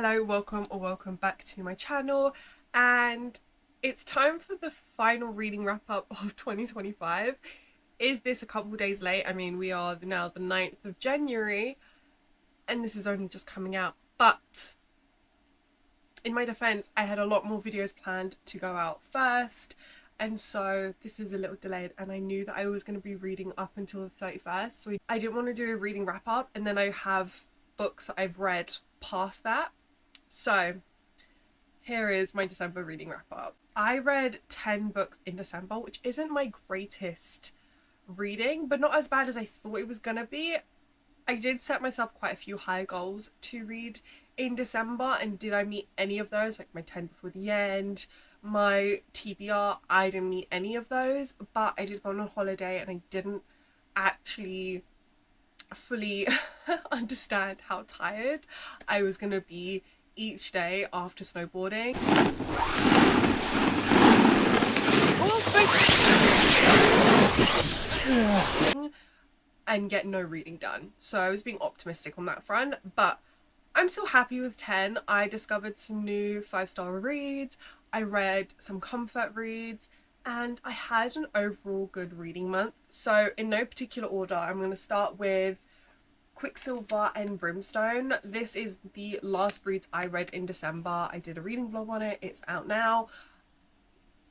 Hello, welcome or welcome back to my channel, and it's time for the final reading wrap up of 2025. Is this a couple days late? I mean, we are now the 9th of January and this is only just coming out, but in my defense, I had a lot more videos planned to go out first, and so this is a little delayed, and I knew that I was going to be reading up until the 31st, so I didn't want to do a reading wrap up and then I have books that I've read past that. So here is my December reading wrap up. I read 10 books in December, which isn't my greatest reading, but not as bad as I thought it was gonna be. I did set myself quite a few high goals to read in December, and did I meet any of those? Like my 10 before the end, my TBR, I didn't meet any of those, but I did go on a holiday and I didn't actually fully understand how tired I was gonna be each day after snowboarding. And get no reading done. So I was being optimistic on that front, but I'm still happy with 10. I discovered some new 5-star reads, I read some comfort reads, and I had an overall good reading month. So in no particular order, I'm going to start with Quicksilver and Brimstone. This is the last reads I read in December. I did a reading vlog on it. It's out now.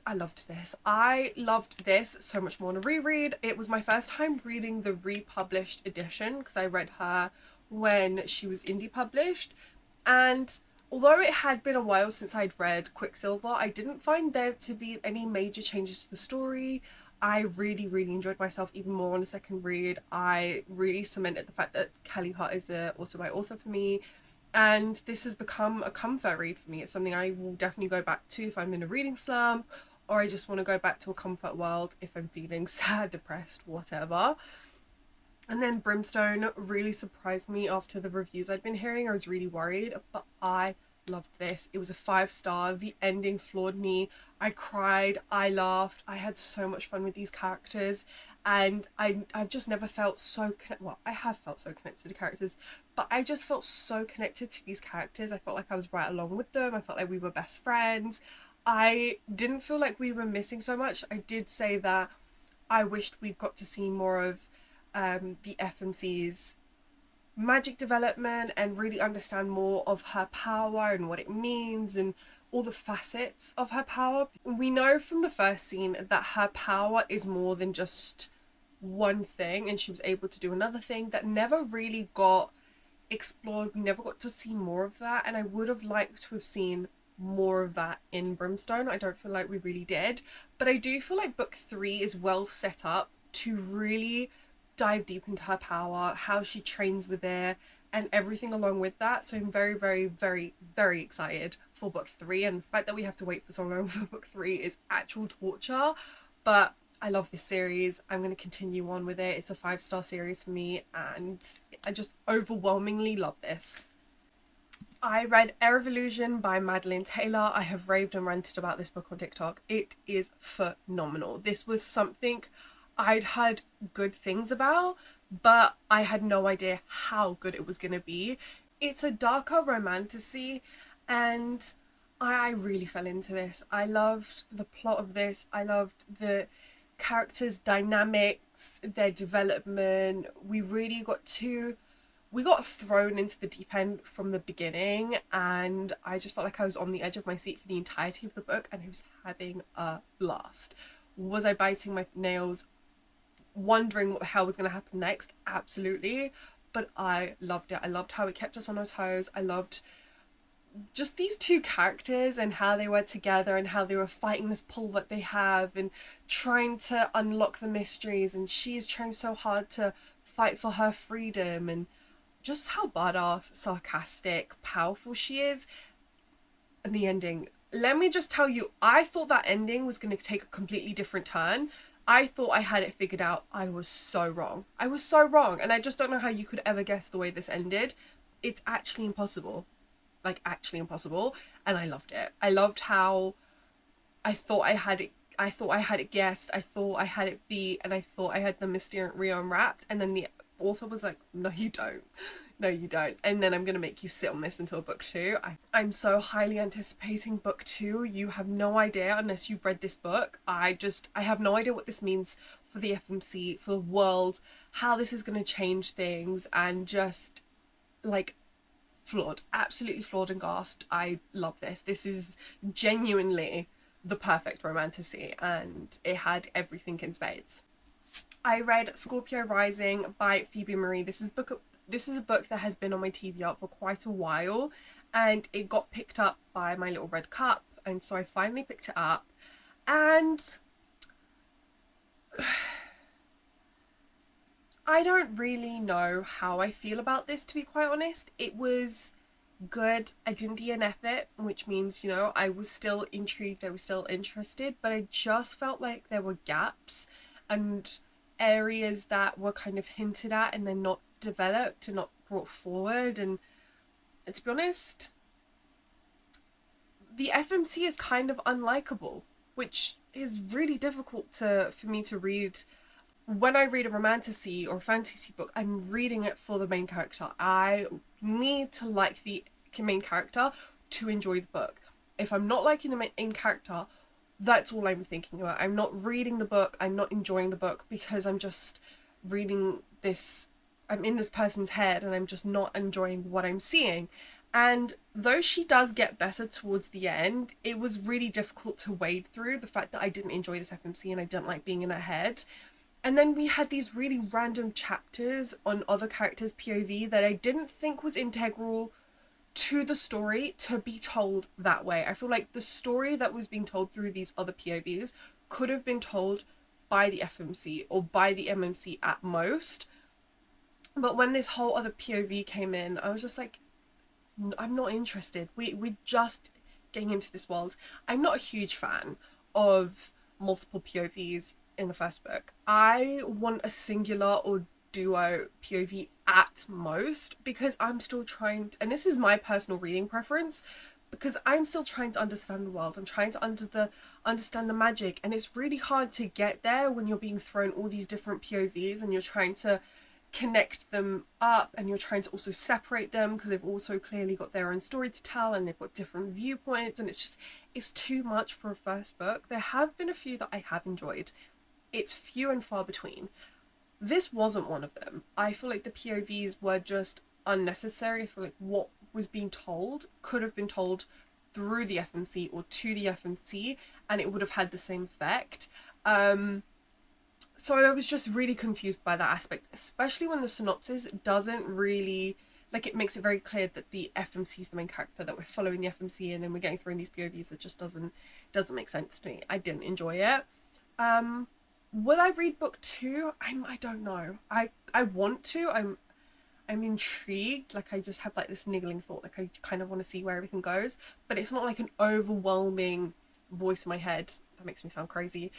I loved this. I loved this so much more on a reread. It was my first time reading the republished edition because I read her when she was indie published, and although it had been a while since I'd read Quicksilver, I didn't find there to be any major changes to the story. I really enjoyed myself even more on a second read. I really cemented the fact that Kelly Hart is an auto-by author for me, and this has become a comfort read for me. It's something I will definitely go back to if I'm in a reading slump, or I just want to go back to a comfort world if I'm feeling sad, depressed, whatever. And then Brimstone really surprised me after the reviews I'd been hearing. I was really worried, but I loved this. It was a 5-star. The ending floored me. I cried, I laughed, I had so much fun with these characters, and I've just never felt so well, I have felt so connected to the characters, but I just felt so connected to these characters. I felt like I was right along with them. I felt like we were best friends. I didn't feel like we were missing so much. I did say that I wished we'd got to see more of the FMC's magic development and really understand more of her power and what it means and all the facets of her power. We know from the first scene that her power is more than just one thing, and she was able to do another thing that never really got explored. We never got to see more of that, and I would have liked to have seen more of that in Brimstone. I don't feel like we really did, but I do feel like book 3 is well set up to really dive deep into her power, how she trains with it, and everything along with that. So I'm very excited for book 3, and the fact that we have to wait for so long for book 3 is actual torture, but I love this series. I'm going to continue on with it. It's a 5-star series for me, and I just overwhelmingly love this. I read Air of Illusion by Madeline Taylor. I have raved and ranted about this book on TikTok. It is phenomenal. This was something I'd heard good things about, but I had no idea how good it was going to be. It's a darker romantasy, and I really fell into this. I loved the plot of this. I loved the characters' dynamics, their development. We got thrown into the deep end from the beginning, and I just felt like I was on the edge of my seat for the entirety of the book, and I was having a blast. Was I biting my nails, wondering what the hell was going to happen next? Absolutely. But I loved it. I loved how it kept us on our toes. I loved just these two characters and how they were together and how they were fighting this pull that they have and trying to unlock the mysteries, and she's trying so hard to fight for her freedom, and just how badass, sarcastic, powerful she is. And the ending, let me just tell you, I thought that ending was going to take a completely different turn. I thought I had it figured out. I was so wrong. I was so wrong, and I just don't know how you could ever guess the way this ended. It's actually impossible. Like, actually impossible. And I loved it. I loved how I thought I had it guessed, I thought I had it beat, and I thought I had the mystery unwrapped, and then the author was like, no you don't, No, you don't. And then I'm going to make you sit on this until book two. I'm so highly anticipating book two. You have no idea unless you've read this book. I have no idea what this means for the FMC, for the world, how this is going to change things, and just like floored, absolutely floored and gasped. I love this. This is genuinely the perfect romantasy, and it had everything in spades. I read Scorpio Rising by Phoebe Marie. This is a book that has been on my TBR for quite a while, and it got picked up by My Little Red Cup, and so I finally picked it up. And I don't really know how I feel about this, to be quite honest. It was good. I didn't DNF it, which means, you know, I was still intrigued, I was still interested, but I just felt like there were gaps and areas that were kind of hinted at and then not developed and not brought forward. And to be honest, the FMC is kind of unlikable, which is really difficult for me to read. When I read a romantasy or a fantasy book, I'm reading it for the main character. I need to like the main character to enjoy the book. If I'm not liking the main character, that's all I'm thinking about. I'm not reading the book, I'm not enjoying the book, because I'm just reading this, I'm in this person's head and I'm just not enjoying what I'm seeing. And though she does get better towards the end, it was really difficult to wade through the fact that I didn't enjoy this FMC and I didn't like being in her head. And then we had these really random chapters on other characters' POV that I didn't think was integral to the story to be told that way. I feel like the story that was being told through these other POVs could have been told by the FMC or by the MMC at most. But when this whole other POV came in, I was just like, I'm not interested. We're just getting into this world. I'm not a huge fan of multiple POVs in the first book. I want a singular or duo POV at most, because I'm still trying to, and this is my personal reading preference, because I'm still trying to understand the world. I'm trying to understand the magic, and it's really hard to get there when you're being thrown all these different POVs and you're trying to connect them up, and you're trying to also separate them because they've also clearly got their own story to tell and they've got different viewpoints, and it's too much for a first book. There have been a few that I have enjoyed. It's few and far between. This wasn't one of them. I feel like the POVs were just unnecessary. I feel like what was being told could have been told through the FMC or to the FMC, and it would have had the same effect. So I was just really confused by that aspect, especially when the synopsis doesn't really, like, it makes it very clear that the FMC is the main character, that we're following the FMC, and then we're getting through these POVs. It just doesn't make sense to me. I didn't enjoy it. Will I read book two? I don't know. I want to. I'm intrigued. Like, I just have like this niggling thought, like I kind of want to see where everything goes, but it's not like an overwhelming voice in my head. That makes me sound crazy.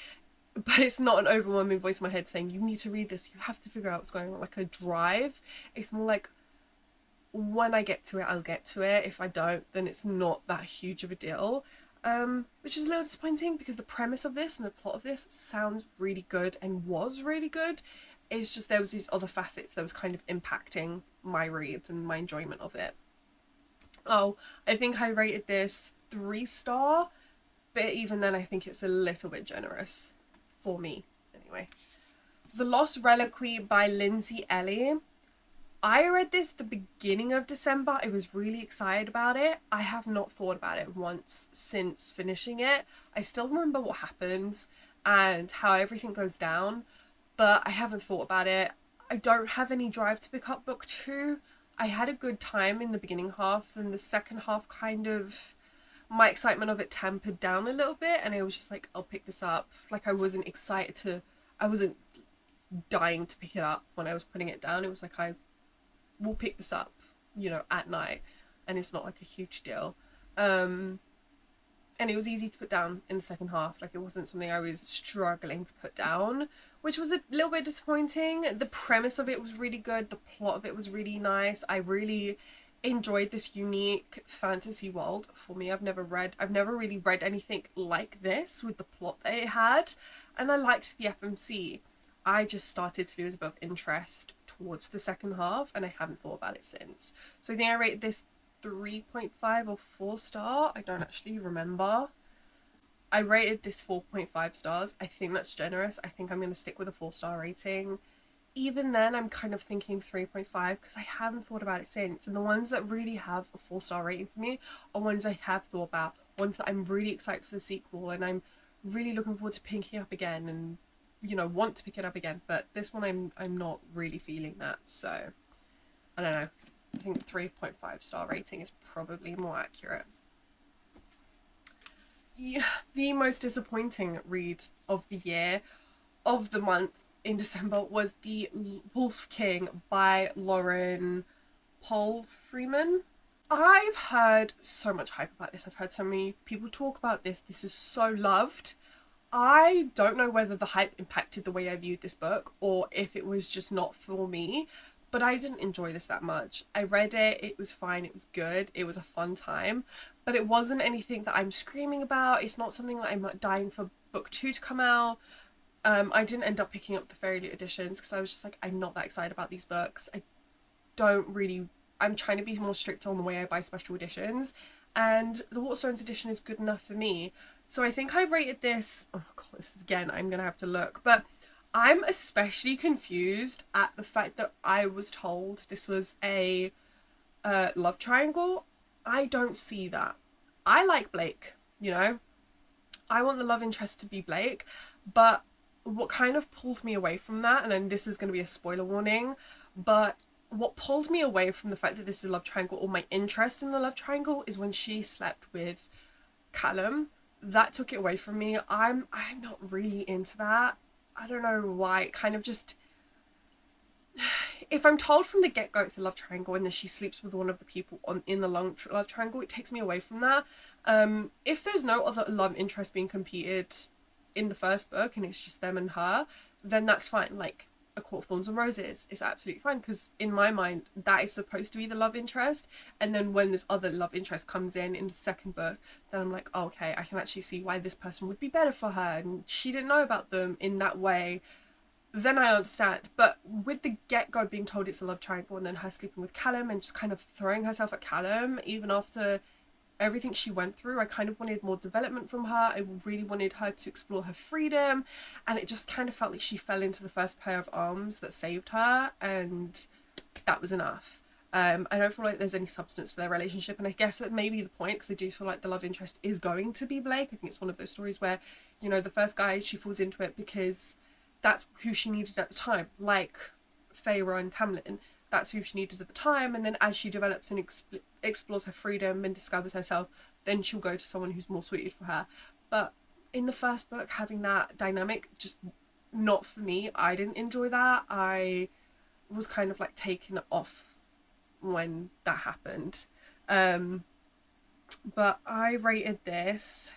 But it's not an overwhelming voice in my head saying, you need to read this, you have to figure out what's going on, like a drive. It's more like, when I get to it, I'll get to it. If I don't, then it's not that huge of a deal. Which is a little disappointing, because the premise of this and the plot of this sounds really good and was really good. It's just there was these other facets that was kind of impacting my read and my enjoyment of it. Oh, I think I rated this 3-star, but even then I think it's a little bit generous. For me, anyway. The Lost Reliquary by Lindsay Ellie. I read this the beginning of December. I was really excited about it. I have not thought about it once since finishing it. I still remember what happens and how everything goes down, but I haven't thought about it. I don't have any drive to pick up book two. I had a good time in the beginning half, and the second half kind of, my excitement of it tempered down a little bit, and I was just like, I'll pick this up. Like, I wasn't dying to pick it up when I was putting it down. It was like, I will pick this up, you know, at night, and it's not like a huge deal. And it was easy to put down in the second half. Like, it wasn't something I was struggling to put down, which was a little bit disappointing. The premise of it was really good. The plot of it was really nice. I really enjoyed this unique fantasy world. For me, I've never really read anything like this with the plot that it had, and I liked the FMC. I just started to lose a bit of interest towards the second half, and I haven't thought about it since. So I think I rated this 3.5 or 4 star. I don't actually remember. I rated this 4.5 stars. I think that's generous. I think I'm going to stick with a 4-star rating. Even then, I'm kind of thinking 3.5 because I haven't thought about it since. And the ones that really have a 4-star rating for me are ones I have thought about, ones that I'm really excited for the sequel and I'm really looking forward to picking up again and, you know, want to pick it up again. But this one, I'm not really feeling that. So, I don't know. I think 3.5-star rating is probably more accurate. Yeah, the most disappointing read of the year, of the month in December, was The Wolf King by Lauren Paul Freeman. I've heard so much hype about this. I've heard so many people talk about this. This is so loved. I don't know whether the hype impacted the way I viewed this book or if it was just not for me, but I didn't enjoy this that much. I read it, it was fine, it was good, it was a fun time, but it wasn't anything that I'm screaming about. It's not something that I'm dying for book 2 to come out. I didn't end up picking up the Fairy Loot editions because I was just like, I'm not that excited about these books. I'm trying to be more strict on the way I buy special editions, and the Waterstones edition is good enough for me. So I think I rated this, oh god, this is, again, I'm gonna have to look, but I'm especially confused at the fact that I was told this was a love triangle. I don't see that. I like Blake, you know? I want the love interest to be Blake, but what kind of pulled me away from that, and then this is going to be a spoiler warning, but what pulled me away from the fact that this is a love triangle, or my interest in the love triangle, is when she slept with Callum. That took it away from me. I'm not really into that. I don't know why. It kind of just, if I'm told from the get-go it's a love triangle and then she sleeps with one of the people in the love triangle, it takes me away from that. If there's no other love interest being competed in the first book and it's just them and her, then that's fine. Like, A Court of Thorns and Roses is absolutely fine, because in my mind that is supposed to be the love interest, and then when this other love interest comes in the second book, then I'm like, oh, okay, I can actually see why this person would be better for her, and she didn't know about them in that way. Then I understand. But with the get-go being told it's a love triangle and then her sleeping with Callum and just kind of throwing herself at Callum even after everything she went through, I kind of wanted more development from her. I really wanted her to explore her freedom, and it just kind of felt like she fell into the first pair of arms that saved her, and that was enough. I don't feel like there's any substance to their relationship, and I guess that may be the point, because I do feel like the love interest is going to be Blake. I think it's one of those stories where, you know, the first guy, she falls into it because that's who she needed at the time, like Feyre and Tamlin. That's who she needed at the time, and then as she develops and explores her freedom and discovers herself, then she'll go to someone who's more suited for her. But in the first book, having that dynamic, just not for me. I didn't enjoy that. I was kind of like taken off when that happened. But I rated this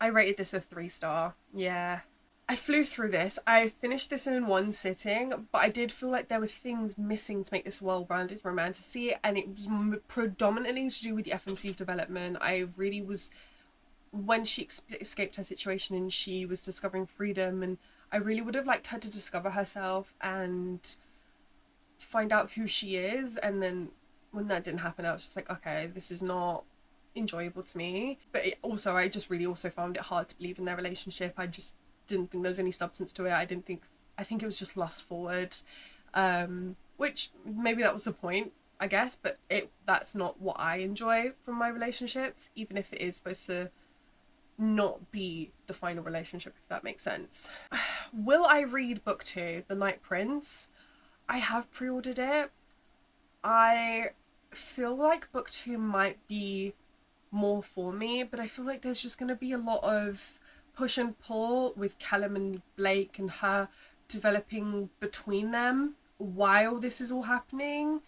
a 3-star. Yeah. I flew through this. I finished this in one sitting, but I did feel like there were things missing to make this well-rounded romantasy, and it was predominantly to do with the FMC's development. I really was, when she escaped her situation and she was discovering freedom, and I really would have liked her to discover herself and find out who she is, and then when that didn't happen, I was just like, okay, this is not enjoyable to me. But I just really also found it hard to believe in their relationship. I just didn't think there was any substance to it. I think it was just lust forward, which maybe that was the point, I guess, but that's not what I enjoy from my relationships, even if it is supposed to not be the final relationship, if that makes sense. Will I read book 2, The Night Prince? I have pre-ordered it. I feel like book 2 might be more for me, but I feel like there's just going to be a lot of push and pull with Callum and Blake and her developing between them while this is all happening.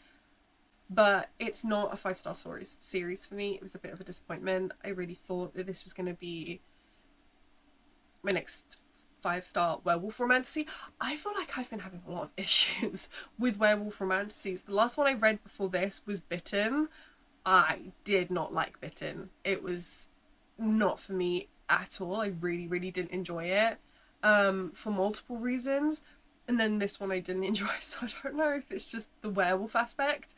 But it's not a 5-star series for me. It was a bit of a disappointment. I really thought that this was going to be my next 5-star werewolf romantasy. I feel like I've been having a lot of issues with werewolf romantasies. The last one I read before this was Bitten. I did not like Bitten. It was not for me at all. I really, really didn't enjoy it, for multiple reasons. And then this one I didn't enjoy, so I don't know if it's just the werewolf aspect.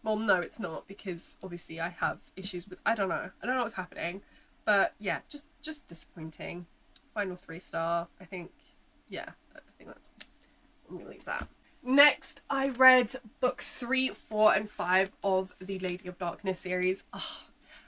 Well, no, it's not, because obviously I have issues with, I don't know what's happening. But yeah, just disappointing. Final 3 star, I think. Yeah, I think that's, I'm gonna leave that. Next, I read book 3, 4, and 5 of the Lady of Darkness series. Oh,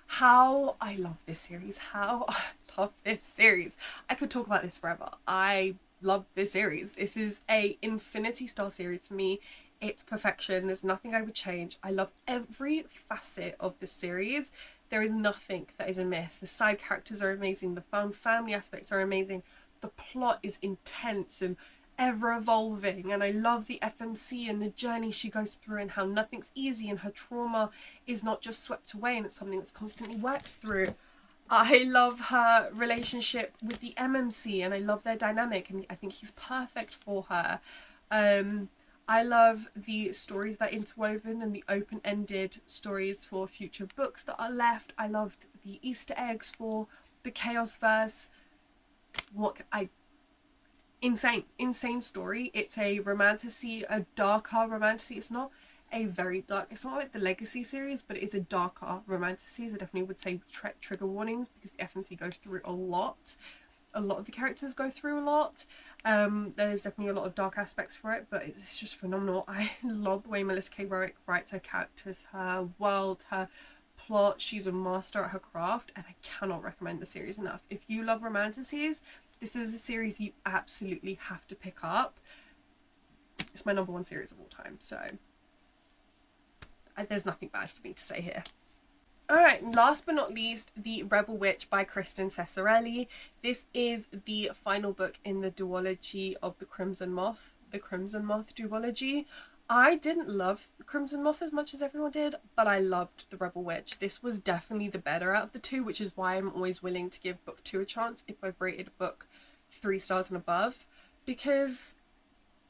how I love this series. How I love this series. I could talk about this forever. I love this series. This is a Infinity Star series for me. It's perfection. There's nothing I would change. I love every facet of this series. There is nothing that is amiss. The side characters are amazing. The found family aspects are amazing. The plot is intense and ever evolving, and I love the FMC and the journey she goes through and how nothing's easy and her trauma is not just swept away and it's something that's constantly worked through. I love her relationship with the MMC and I love their dynamic, and I think he's perfect for her. I love the stories that are interwoven and the open-ended stories for future books that are left. I loved the Easter eggs for the Chaos Verse. Insane story. It's a romantasy, a darker romantasy. It's not a very dark, it's not like the Legacy series, but it is a darker romantasy. So I definitely would say trigger warnings, because the FMC goes through a lot. A lot of the characters go through a lot. There's definitely a lot of dark aspects for it, but it's just phenomenal. I love the way Melissa K. Rowick writes her characters, her world, her plot. She's a master at her craft, and I cannot recommend the series enough. If you love romantasies, this is a series you absolutely have to pick up. It's my #1 series of all time, so there's nothing bad for me to say here. Alright, last but not least, The Rebel Witch by Kristen Cesarelli. This is the final book in the duology of the Crimson Moth duology. I didn't love the Crimson Moth as much as everyone did, but I loved The Rebel Witch. This was definitely the better out of the two, which is why I'm always willing to give book 2 a chance if I've rated a book 3 stars and above, because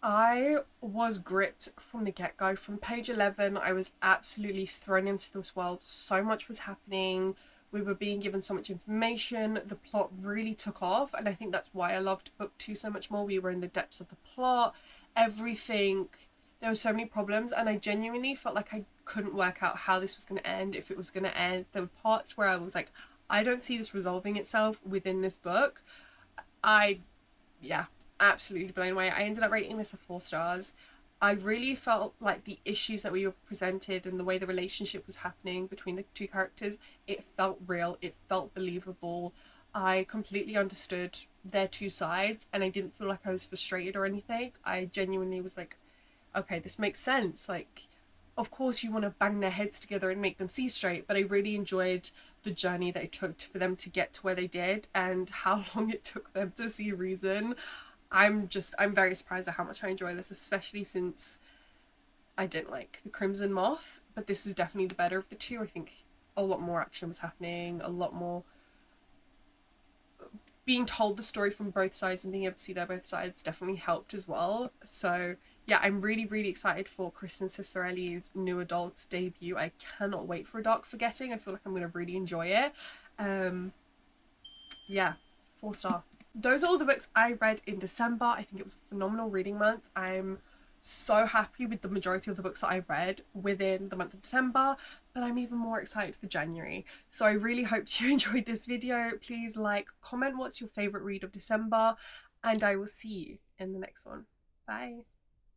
I was gripped from the get-go. From page 11, I was absolutely thrown into this world. So much was happening. We were being given so much information. The plot really took off, and I think that's why I loved book 2 so much more. We were in the depths of the plot, everything. There were so many problems, and I genuinely felt like I couldn't work out how this was going to end, if it was going to end. There were parts where I was like, I don't see this resolving itself within this book. Yeah, absolutely blown away. I ended up rating this a 4 stars. I really felt like the issues that we were presented and the way the relationship was happening between the two characters, it felt real, it felt believable. I completely understood their two sides, and I didn't feel like I was frustrated or anything. I genuinely was like, okay, this makes sense. Like, of course you want to bang their heads together and make them see straight, but I really enjoyed the journey that it took for them to get to where they did and how long it took them to see reason. I'm very surprised at how much I enjoy this, especially since I didn't like the Crimson Moth, but this is definitely the better of the two. I think a lot more action was happening, a lot more being told the story from both sides, and being able to see their both sides definitely helped as well. So yeah, I'm really excited for Kristen Cesarelli's new adult debut. I cannot wait for Dark Forgetting. I feel like I'm going to really enjoy it. Yeah, 4 star. Those are all the books I read in December. I think it was a phenomenal reading month. I'm so happy with the majority of the books that I read within the month of December, but I'm even more excited for January. So I really hope you enjoyed this video. Please like, comment what's your favorite read of December, and I will see you in the next one. Bye.